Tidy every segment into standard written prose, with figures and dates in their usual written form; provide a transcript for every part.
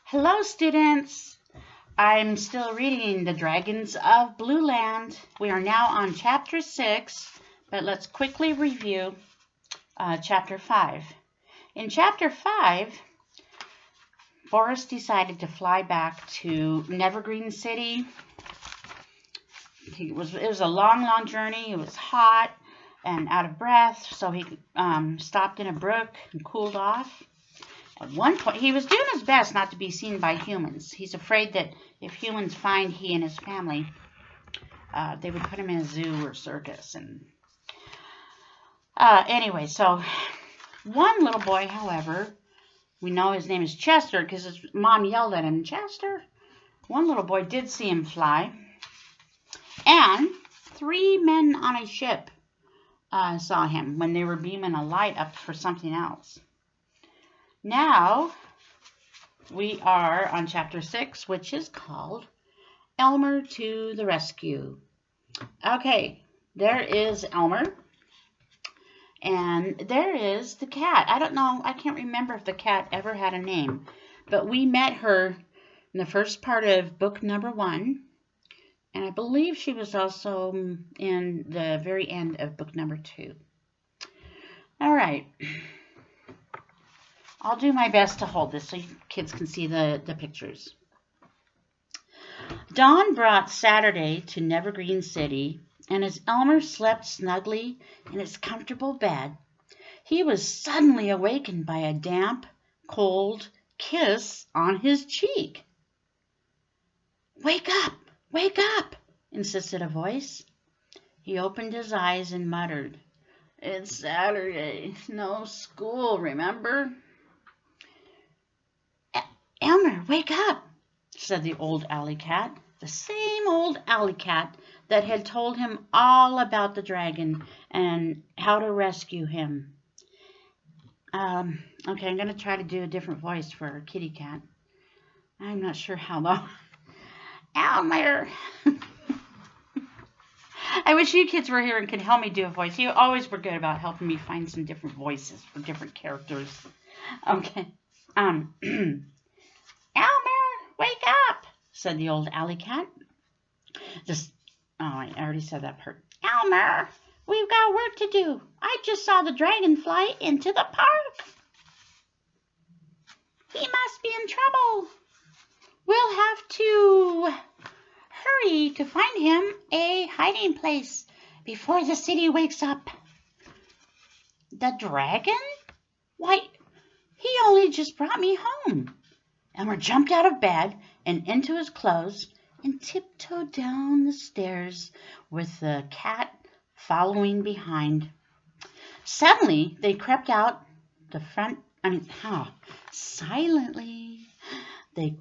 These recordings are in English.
Hello, students. I'm still reading The Dragons of Blue Land. We are now on Chapter 6, but let's quickly review Chapter 5. In Chapter 5, Forrest decided to fly back to Nevergreen City. It was a long journey. It was hot and out of breath, so he stopped in a brook and cooled off. At one point, he was doing his best not to be seen by humans. He's afraid that if humans find he and his family, they would put him in a zoo or circus. And anyway, so one little boy, however, we know his name is Chester because his mom yelled at him, Chester. One little boy did see him fly. And 3 men on a ship saw him when they were beaming a light up for something else. Now, we are on Chapter 6, which is called Elmer to the Rescue. Okay, there is Elmer, and there is the cat. I don't know, I can't remember if the cat ever had a name, but we met her in the first part of book number 1, and I believe she was also in the very end of book number 2. All right. I'll do my best to hold this so you kids can see the pictures. Dawn brought Saturday to Nevergreen City, and as Elmer slept snugly in his comfortable bed, he was suddenly awakened by a damp, cold kiss on his cheek. "Wake up! Wake up!" insisted a voice. He opened his eyes and muttered, "It's Saturday. No school, remember?" "Elmer, wake up," said the old alley cat, the same old alley cat that had told him all about the dragon and how to rescue him. Okay, I'm going to try to do a different voice for our kitty cat. I'm not sure how though. Elmer. I wish you kids were here and could help me do a voice. You always were good about helping me find some different voices for different characters. Okay. "Elmer, wake up," said the old alley cat. I already said that part. "Elmer, we've got work to do. I just saw the dragon fly into the park. He must be in trouble. We'll have to hurry to find him a hiding place before the city wakes up." "The dragon? Why, he only just brought me home." Elmer jumped out of bed and into his clothes and tiptoed down the stairs with the cat following behind. Suddenly, they crept out the front, silently. They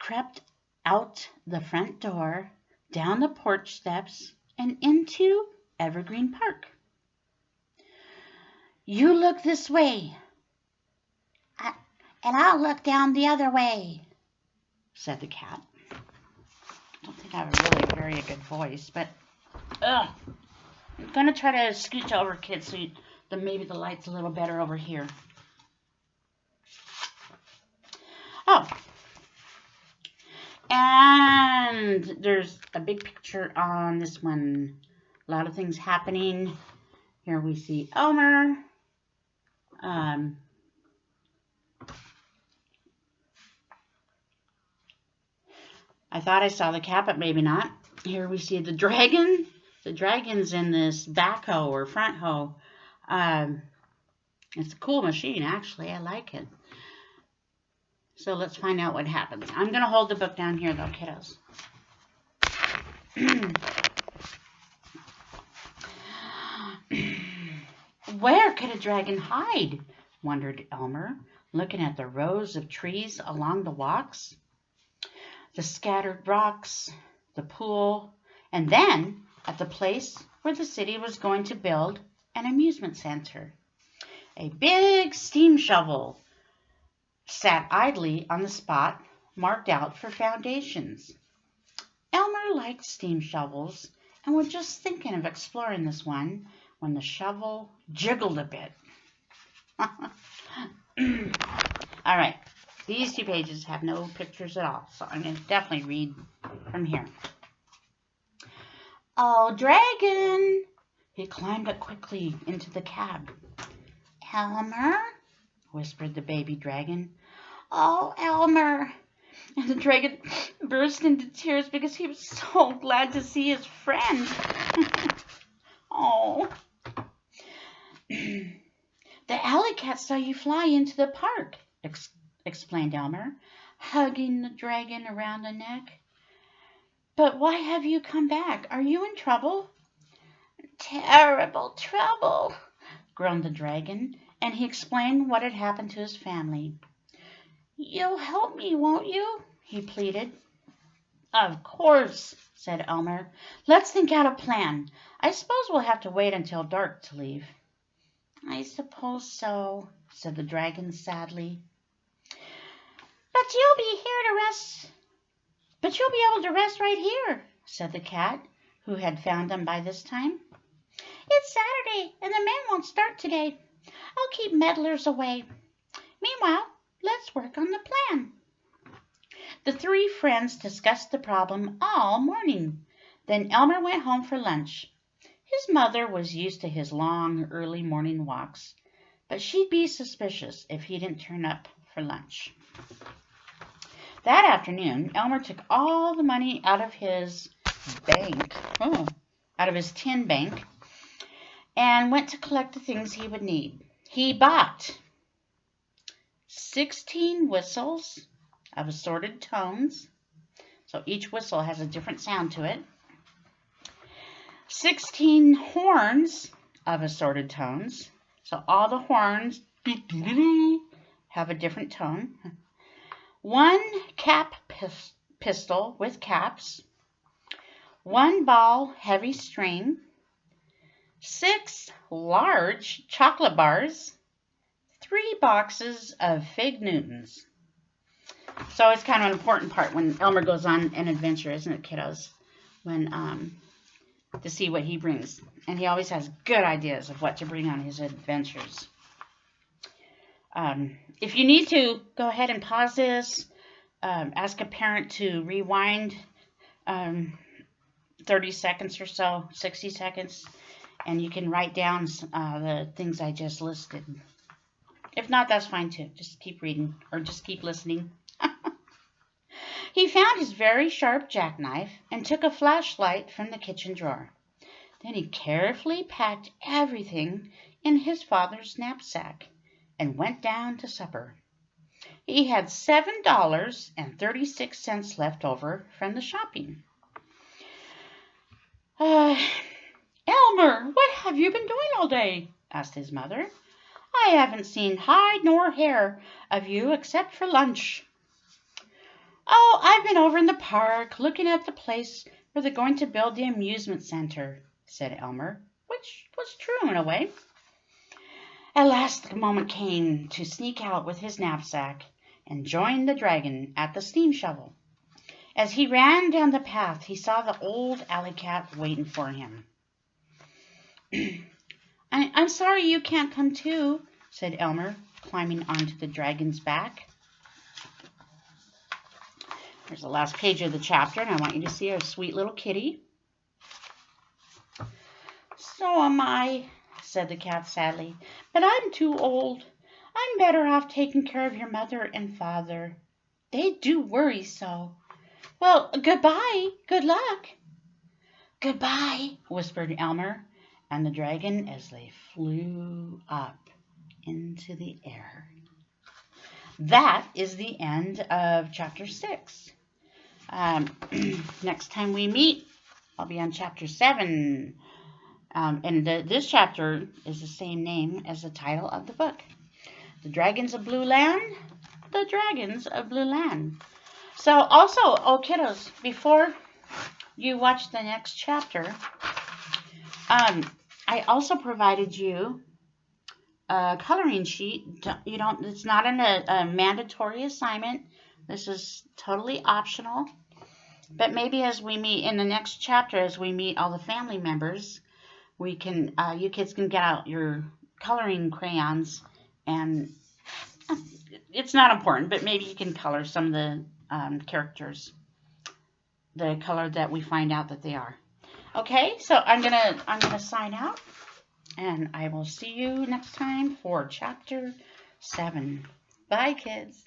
crept out the front door, down the porch steps, and into Evergreen Park. "You look this way, and I'll look down the other way," said the cat. I don't think I have a really very good voice, but I'm going to try to scooch over, kids, so maybe the light's a little better over here. Oh, and there's a big picture on this one. A lot of things happening. Here we see Elmer. I thought I saw the cat, but maybe not. Here we see the dragon. The dragon's in this back hoe or front hoe. It's a cool machine, actually. I like it. So let's find out what happens. I'm going to hold the book down here, though, kiddos. "Where could a dragon hide?" wondered Elmer, looking at the rows of trees along the walks, the scattered rocks, the pool, and then at the place where the city was going to build an amusement center. A big steam shovel sat idly on the spot marked out for foundations. Elmer liked steam shovels and was just thinking of exploring this one when the shovel jiggled a bit. All right. These 2 pages have no pictures at all, so I'm going to definitely read from here. Oh, dragon! He climbed up quickly into the cab. Elmer? Whispered the baby dragon. Oh, Elmer! And the dragon burst into tears because he was so glad to see his friend. Oh. The alley cat saw you fly into the park, explained Elmer, hugging the dragon around the neck. But why have you come back? Are you in trouble? Terrible trouble, groaned the dragon, and he explained what had happened to his family. You'll help me, won't you? He pleaded. Of course, said Elmer. Let's think out a plan. I suppose we'll have to wait until dark to leave. I suppose so, said the dragon sadly. But you'll be able to rest right here, said the cat, who had found them by this time. It's Saturday, and the men won't start today. I'll keep meddlers away. Meanwhile, let's work on the plan. The 3 friends discussed the problem all morning. Then Elmer went home for lunch. His mother was used to his long, early morning walks, but she'd be suspicious if he didn't turn up for lunch. That afternoon, Elmer took all the money out of his tin bank, and went to collect the things he would need. He bought 16 whistles of assorted tones, so each whistle has a different sound to it. 16 horns of assorted tones, so all the horns have a different tone. 1 cap pistol with caps. 1 ball heavy string. 6 large chocolate bars. 3 boxes of fig Newtons. So it's kind of an important part when Elmer goes on an adventure, isn't it, kiddos? When to see what he brings. And he always has good ideas of what to bring on his adventures. If you need to, go ahead and pause this. Ask a parent to rewind 30 seconds or so, 60 seconds, and you can write down the things I just listed. If not, that's fine too. Just keep reading or just keep listening. He found his very sharp jackknife and took a flashlight from the kitchen drawer. Then he carefully packed everything in his father's knapsack and went down to supper. He had $7.36 left over from the shopping. Elmer, what have you been doing all day? Asked his mother. I haven't seen hide nor hair of you except for lunch. Oh, I've been over in the park looking at the place where they're going to build the amusement center, said Elmer, which was true in a way. At last the moment came to sneak out with his knapsack and join the dragon at the steam shovel. As he ran down the path, he saw the old alley cat waiting for him. I'm sorry you can't come too, said Elmer, climbing onto the dragon's back. Here's the last page of the chapter, and I want you to see our sweet little kitty. So am I, said the cat sadly, but I'm too old. I'm better off taking care of your mother and father. They do worry so. Well, goodbye. Good luck. Goodbye, whispered Elmer and the dragon as they flew up into the air. That is the end of chapter 6. Next time we meet, I'll be on chapter 7. This chapter is the same name as the title of the book. The Dragons of Blue Land. The Dragons of Blue Land. So also, kiddos, before you watch the next chapter, I also provided you a coloring sheet. It's not a mandatory assignment. This is totally optional. But maybe as we meet in the next chapter, as we meet all the family members, we can, you kids can get out your coloring crayons and it's not important, but maybe you can color some of the characters the color that we find out that they are. Okay, so I'm gonna sign out, and I will see you next time for chapter 7. Bye, kids.